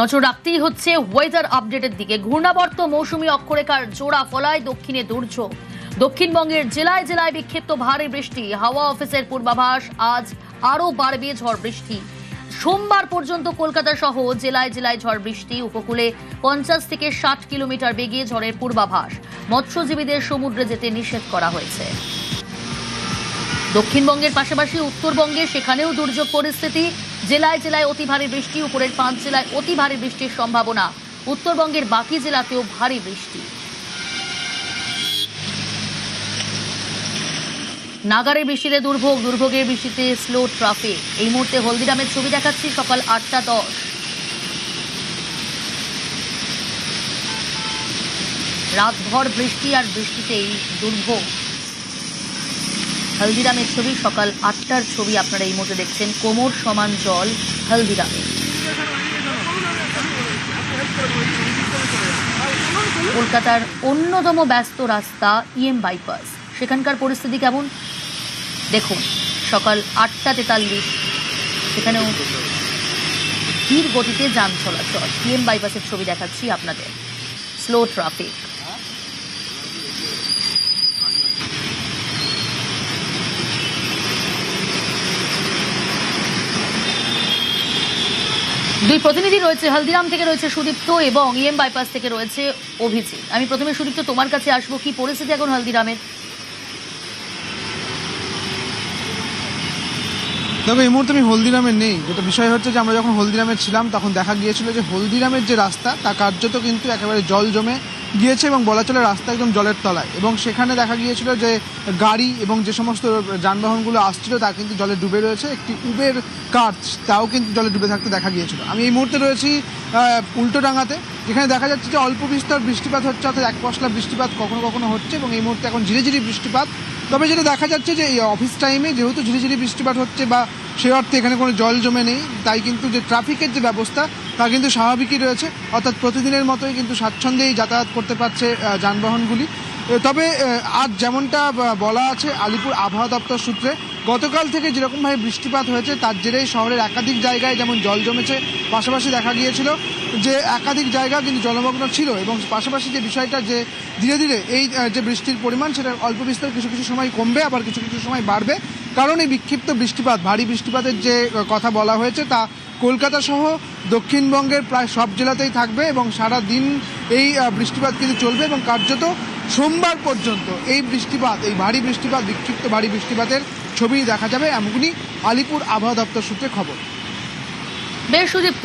নজর রাখতেই হচ্ছে ওয়েদার আপডেটের দিকে। ঘূর্ণাবর্ত মৌসুমী অক্ষরেখার জোড়া ফলায় দক্ষিণে দুর্যোগ। দক্ষিণবঙ্গের জেলায় জেলায় বিক্ষিপ্ত ভারী বৃষ্টি। হাওয়া অফিসের পূর্বাভাস, আজ আরও বাড়বে ঝড় বৃষ্টি। সোমবার পর্যন্ত কলকাতা সহ জেলায় জেলায় ঝড় বৃষ্টি। উপকূলে 50 থেকে 60 কিলোমিটার বেগে ঝড়ের পূর্বাভাস। মৎস্যজীবীদের সমুদ্রে যেতে নিষেধ করা হয়েছে। দক্ষিণবঙ্গের পাশাপাশি উত্তরবঙ্গে সেখানেও দুর্যোগ পরিস্থিতি। জেলায় জেলায় অতি ভারী বৃষ্টি। উপরের 5 জেলায় অতি ভারী বৃষ্টির সম্ভাবনা। উত্তরবঙ্গের বাকি জেলাতেও ভারী বৃষ্টি। নাগারের বৃষ্টিতে দুর্ভোগ, দুর্ভোগের বৃষ্টিতে স্লো ট্রাফিক। এই মুহূর্তে হলদিরামের ছবি দেখাচ্ছি, সকাল 8টা 10। রাতভর বৃষ্টি আর বৃষ্টিতেই দুর্ভোগ। হলদিরামের ছবি, সকাল 8টার ছবি আপনারা এই মুহূর্তে দেখছেন। কোমর সমান জল হলদিরামে। কলকাতার অন্যতম ব্যস্ত রাস্তা EM বাইপাস, সেখানকার পরিস্থিতি কেমন দেখুন। সকাল 8টা 43, সেখানেও ধীর গতিতে যান চলাচল। EM বাইপাসের ছবি দেখাচ্ছি আপনাদের। Slow traffic. দুই প্রতিনিধি রয়েছে, হলদিরাম থেকে রয়েছে সুদীপ্ত এবং EM বাইপাস থেকে রয়েছে অভিজিৎ। আমি প্রথমে সুদীপ্ত তোমার কাছে আসবো, কি পরিস্থিতি এখন হলদিরামের? দেখো, এই মুহূর্তে আমি হলদিরামে নেই। যেটা বিষয় হচ্ছে যে আমরা যখন হলদিরামে ছিলাম তখন দেখা গিয়েছিল যে হলদিরামের যে রাস্তা তা কার্যত কিন্তু একেবারে জল জমে গিয়েছে এবং বলা চলে রাস্তা একদম জলের তলায়। এবং সেখানে দেখা গিয়েছিল যে গাড়ি এবং যে সমস্ত যানবাহনগুলো আসছিল তা কিন্তু জলে ডুবে রয়েছে। একটি উবের কার তাও কিন্তু জলে ডুবে থাকতে দেখা গিয়েছিল। আমি এই মুহূর্তে রয়েছি উল্টোডাঙাতে, যেখানে দেখা যাচ্ছে যে অল্প বিস্তর বৃষ্টিপাত হচ্ছে, অর্থাৎ এক পশলা বৃষ্টিপাত কখনো কখনো হচ্ছে এবং এই মুহূর্তে এখন ঝিরিঝিরি বৃষ্টিপাত। তবে যেটা দেখা যাচ্ছে যে এই অফিস টাইমে যেহেতু ঝিরিঝিরি বৃষ্টিপাত হচ্ছে বা সেই অর্থে এখানে কোনো জল জমে নেই, তাই কিন্তু যে ট্রাফিকের যে ব্যবস্থা তা কিন্তু স্বাভাবিকই রয়েছে। অর্থাৎ প্রতিদিনের মতোই কিন্তু স্বাচ্ছন্দ্যেই যাতায়াত করতে পারছে যানবাহনগুলি। তবে আজ যেমনটা বলা আছে আলিপুর আবহাওয়া দপ্তর সূত্রে, গতকাল থেকে যেরকমভাবে বৃষ্টিপাত হয়েছে তার জেরেই শহরের একাধিক জায়গায় যেমন জল জমেছে, পাশাপাশি দেখা গিয়েছিল যে একাধিক জায়গা কিন্তু জলমগ্ন ছিল। এবং পাশাপাশি যে বিষয়টা যে ধীরে ধীরে এই যে বৃষ্টির পরিমাণ সেটা অল্প বিস্তর কিছু কিছু সময় কমবে, আবার কিছু কিছু সময় বাড়বে। কারণ এই বিক্ষিপ্ত বৃষ্টিপাত, ভারী বৃষ্টিপাতের যে কথা বলা হয়েছে তা কলকাতা সহ দক্ষিণবঙ্গের প্রায় সব জেলাতেই থাকবে এবং সারা দিন এই বৃষ্টিপাত কিন্তু চলবে এবং কার্যত সোমবার পর্যন্ত এই বৃষ্টিপাত, এই ভারী বৃষ্টিপাত, বিক্ষিপ্ত ভারী বৃষ্টিপাতের ছবি দেখা যাবে, এমনই আলিপুর আবহাওয়া দপ্তর সূত্রে খবর। বেশ সুদীপ্ত,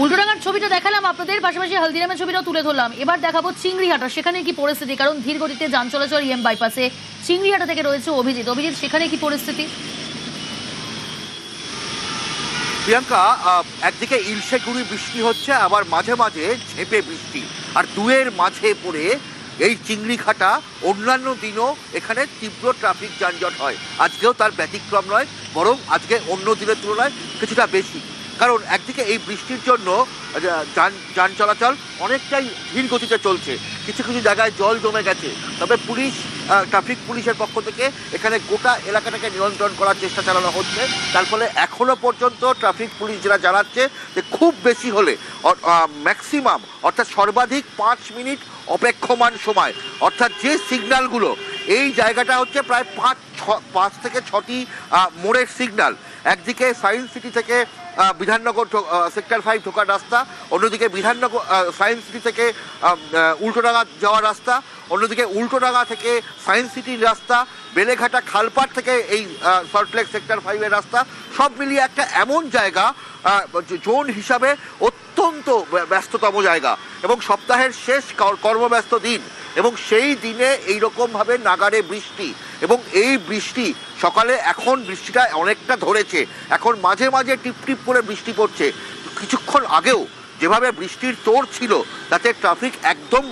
উল্টোডাঙার ছবিটা দেখালাম আপনাদের, পাশাপাশি হলদিরামের ছবিটাও তুলে ধরলাম। এবার দেখাবো চিংড়িহাটা, সেখানে কি পরিস্থিতি? কারণ ধীর গতিতে যান চলাচল EM বাইপাসে। চিংড়িহাটা থেকে রয়েছে অভিজিৎ। অভিজিৎ, সেখানে কি পরিস্থিতি? প্রিয়াঙ্কা, একদিকে ইলশে গুঁড়ি বৃষ্টি হচ্ছে, আবার মাঝে মাঝে ঝেঁপে বৃষ্টি, আর দুয়ের মাঝে পড়ে এই চিংড়িঘাটা অন্যান্য দিনও এখানে তীব্র ট্রাফিক যানজট হয়। আজকেও তার ব্যতিক্রম নয়, বরং আজকে অন্য দিনের তুলনায় কিছুটা বেশি। কারণ একদিকে এই বৃষ্টির জন্য যান চলাচল অনেকটাই ধীর গতিতে চলছে। কিছু কিছু জায়গায় জল জমে গেছে, তবে পুলিশ, ট্রাফিক পুলিশের পক্ষ থেকে এখানে গোটা এলাকাটাকে নিয়ন্ত্রণ করার চেষ্টা চালানো হচ্ছে। তার ফলে এখনও পর্যন্ত ট্রাফিক পুলিশ যারা জানাচ্ছে যে খুব বেশি হলে ম্যাক্সিমাম অর্থাৎ সর্বাধিক 5 মিনিট অপেক্ষমান সময়, অর্থাৎ যে সিগন্যালগুলো, এই জায়গাটা হচ্ছে প্রায় 5 থেকে 6টি মোড়ের সিগন্যাল। একদিকে সায়েন্স সিটি থেকে বিধাননগর সেক্টর 5 ঢোকার রাস্তা, অন্যদিকে বিধাননগর সায়েন্স সিটি থেকে উল্টোডাঙা যাওয়ার রাস্তা, অন্যদিকে উল্টোডাঙা থেকে সায়েন্স সিটির রাস্তা, বেলেঘাটা খালপাট থেকে এই সল্টলেক সেক্টর 5-এর রাস্তা। সব মিলিয়ে একটা এমন জায়গা, জোন হিসাবে অত্যন্ত ব্যস্ততম জায়গা এবং সপ্তাহের শেষ কর্মব্যস্ত দিন, এবং সেই দিনে এইরকমভাবে নাগারে বৃষ্টি। এবং এই বৃষ্টি সকালে, এখন বৃষ্টিটা অনেকটা ধরেছে, এখন মাঝে মাঝে টিপটিপ করে বৃষ্টি পড়ছে। কিছুক্ষণ আগেও যেভাবে বৃষ্টির তোড় ছিল তাতে ট্রাফিক একদম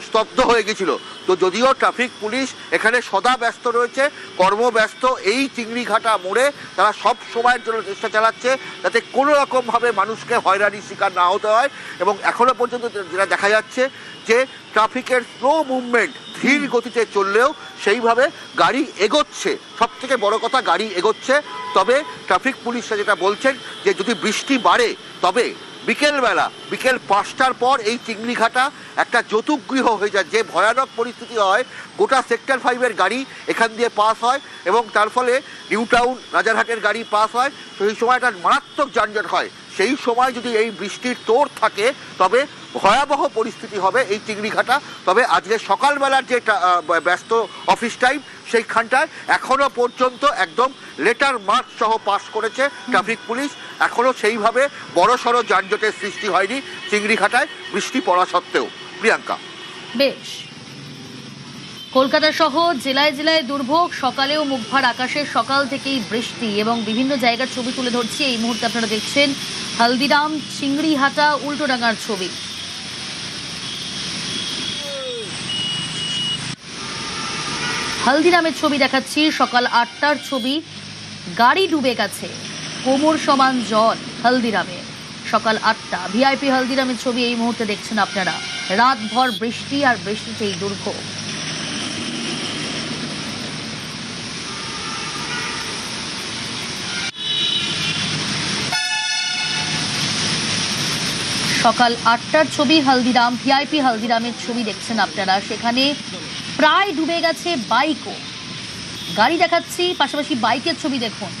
স্তব্ধ হয়ে গেছিল। তো যদিও ট্রাফিক পুলিশ এখানে সদা ব্যস্ত রয়েছে, কর্মব্যস্ত, এই চিংড়িঘাটা মোড়ে তারা সব সময়ের জন্য চেষ্টা চালাচ্ছে যাতে কোনো রকমভাবে মানুষকে হয়রানির শিকার না হতে হয়। এবং এখনো পর্যন্ত যেটা দেখা যাচ্ছে যে ট্রাফিকের স্লো মুভমেন্ট, ধীর গতিতে চললেও সেইভাবে গাড়ি এগোচ্ছে। সব থেকে বড় কথা, গাড়ি এগোচ্ছে। তবে ট্রাফিক পুলিশরা যেটা বলছেন যে যদি বৃষ্টি বাড়ে তবে বিকেল 5টার পর এই চিংড়িঘাটা একটা যতুগৃহ হয়ে যায়। যে ভয়ানক পরিস্থিতি হয়, গোটা সেক্টর 5-এর গাড়ি এখান দিয়ে পাস হয় এবং তার ফলে নিউ টাউন রাজারহাটের গাড়ি পাস হয়। সেই সময় একটা মারাত্মক যানজট হয়। সেই সময় যদি এই বৃষ্টির তোড় থাকে তবে ভয়াবহ পরিস্থিতি হবে এই চিংড়িঘাটা। তবে আজকে সকালবেলার যে ব্যস্ত অফিস টাইম, সেইখানটায় এখনো পর্যন্ত একদম লেটার মার্ক সহ পাস করেছে ট্রাফিক পুলিশ। এখনো সেইভাবে বড়সড় যানজটের সৃষ্টি হয়নি চিংড়িঘাটায় বৃষ্টি পড়া সত্ত্বেও। প্রিয়াঙ্কা, বেশ। কলকাতা সহ জেলায় জেলায় দুর্ভোগ, সকালেও মুখভার আকাশে সকাল থেকেই বৃষ্টি এবং বিভিন্ন জায়গার ছবি তুলে ধরছি। এই মুহূর্তে আপনারা দেখছেন হলদিরাম চিংড়িহাটা উল্টোডাঙ্গার ছবি। হলদিরামের ছবি দেখাচ্ছি, সকাল 8টার ছবি। গাড়ি ডুবে গেছে, কোমর সমান জল হলদিরামে। সকাল 8টা, ভিআইপি হলদিরামের ছবি এই মুহূর্তে দেখছেন আপনারা। রাতভর বৃষ্টি আর বৃষ্টিতেই দুর্ভোগ। সকাল 8টার ছবি হলদিরাম, ভিআইপি হলদিরামের ছবি দেখছেন আপনারা। সেখানে প্রায় ডুবে গেছে বাইকও। গাড়ি দেখাচ্ছি, পাশাপাশি বাইকের ছবি দেখুন।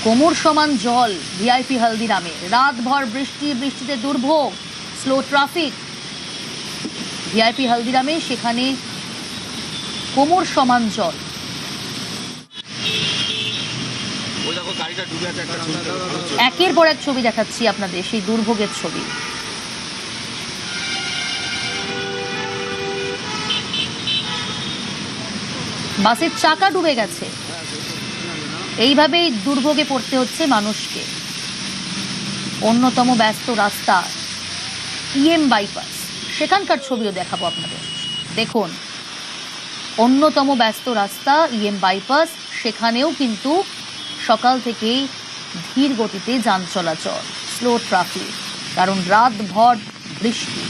কোমর সমান জল ভিআইপি হলদিরামে। রাতভর বৃষ্টিতে দুর্ভোগ, স্লো ট্রাফিক ভিআইপি হলদিরামে। সেখানে কোমর সমান জল। একের পর এক ছবি দেখাচ্ছি আপনাদের, সেই দুর্ভোগের ছবি। বাসের চাকা ডুবে গেছে। এইভাবেই দুর্ভোগে পড়তে হচ্ছে মানুষকে। অন্যতম ব্যস্ত রাস্তা ইএম বাইপাস, সেখানকার ছবিও দেখাবো আপনাদের। দেখুন, অন্যতম ব্যস্ত রাস্তা ইএম বাইপাস, সেখানেও কিন্তু সকাল থেকেই ধীর গতিতে যান চলাচল, স্লো ট্রাফিক, কারণ রাতভর বৃষ্টি।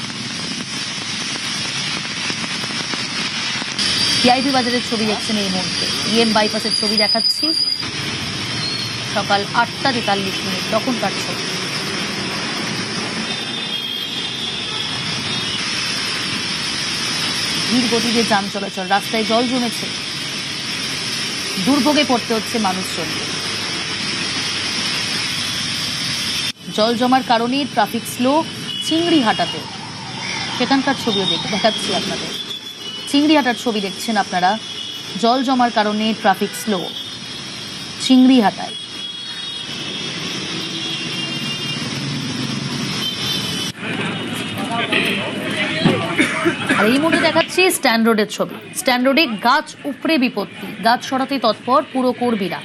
ভিআইপি বাজারের ছবি দেখছেন এই মুহূর্তে। ইএম বাইপাসের ছবি দেখাচ্ছি, সকাল 8টা 43 তখনকার ছবি। ধীর গতিতে যান চলাচল, রাস্তায় জল জমেছে, দুর্ভোগে পড়তে হচ্ছে মানুষজনকে। জল জমার কারণে ট্রাফিক স্লো চিংড়িহাটাতে, সেখানকার ছবিও দেখাচ্ছি আপনাদের। চিংড়িহাটার ছবি দেখছেন আপনারা। জল জমার কারণে ট্রাফিক স্লো চিংড়িহাটায়। আর এই মুহূর্তে দেখাচ্ছি স্ট্যান্ড রোডের ছবি। স্ট্যান্ড রোডে গাছ উপড়ে বিপত্তি, গাছ সরাতে তৎপর পুর কর্মীরা।